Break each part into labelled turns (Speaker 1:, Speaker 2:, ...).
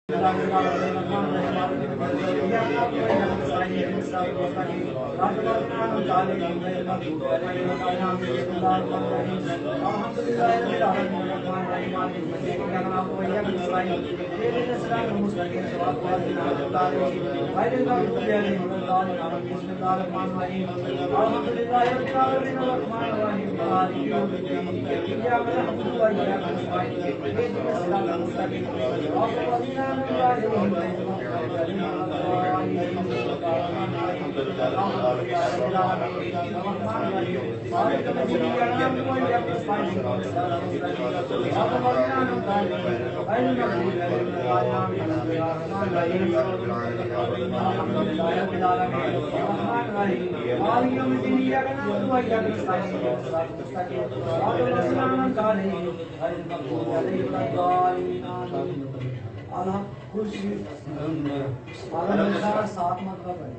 Speaker 1: سورہ اخلاص 11 مرتبہ پڑھیں.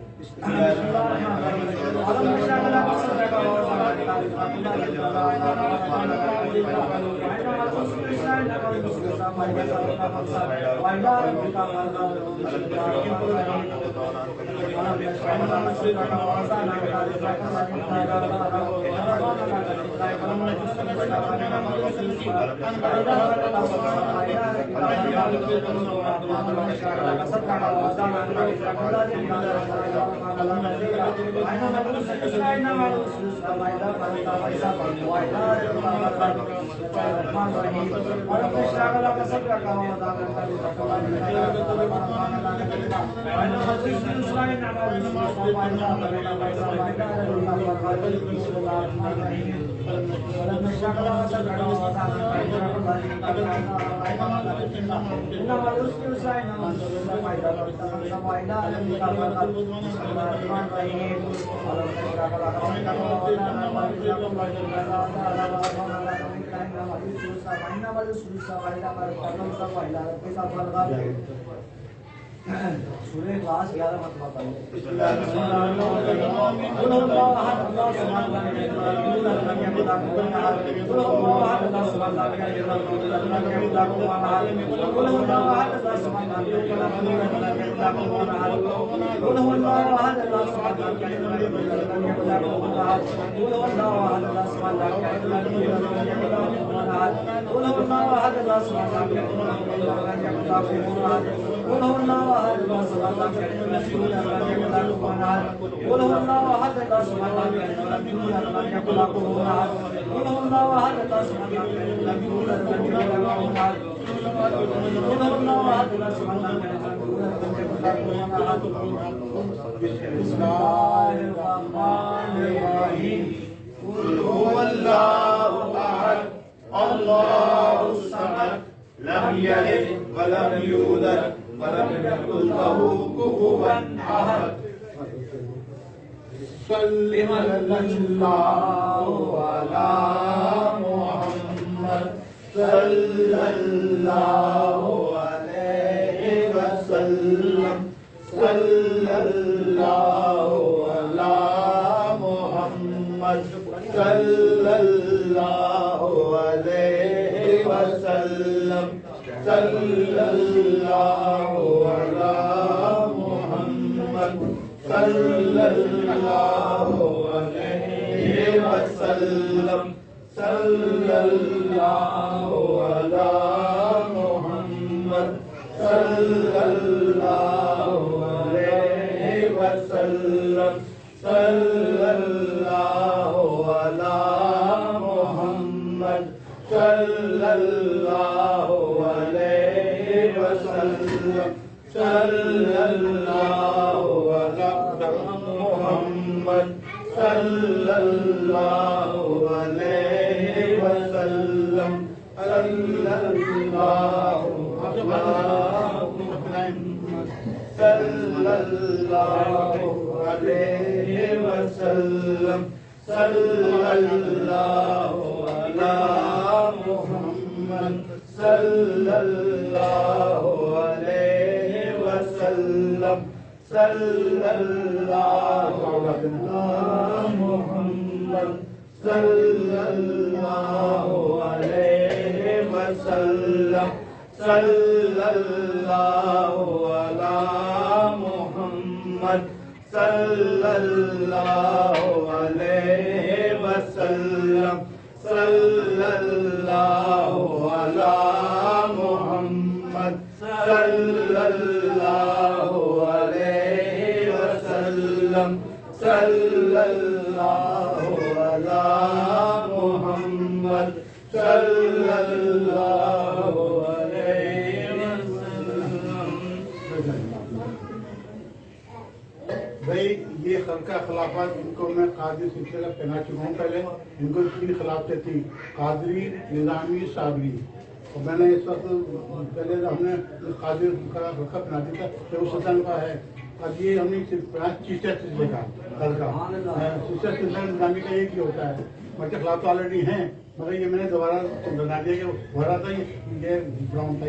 Speaker 2: لم يلد ولم يولد ولم يكن له كفوا أحد. صل الله على محمد صلى الله عليه وسلم. صلى الله على محمد صلى الله عليه وسلم. صلى الله على محمد صلى الله عليه وسلم. صلى الله على محمد صلى الله عليه وسلم. صلى الله على محمد صلى الله عليه وسلم. صلى الله على محمد صلى الله عليه وسلم. صلى الله على محمد صلى الله عليه وسلم. صلى الله على محمد صلى الله عليه وسلم. صلى الله على محمد صلى الله عليه وسلم. صلی اللہ علی محمد صلی اللہ علیہ وسلم صلی اللہ علی محمد صلی اللہ علیہ وسلم صلی اللہ علی محمد صلی اللہ علیہ وسلم.
Speaker 3: بھائی یہ خلقہ خلافات ان کو میں قادری سلسلے کا پہنا چکا ہوں. پہلے ان کو 3 خلافتیں تھیں، قادری، نظامی، صابری. اور میں نے اس وقت پہلے ہم نے قادری کا خلقہ پہنا دیا تھا جو سلطان کا ہے. اب یہ ہم نے صرف پہنا چیچہ سلسلے کا خلقہ. چیچہ سلسلہ نظامی کا ایک ہی ہوتا ہے. بچے خلاف تو آلریڈی ہیں، مگر یہ میں نے دوبارہ بنا دیا کہ ہو رہا تھا یہ براؤن تھا.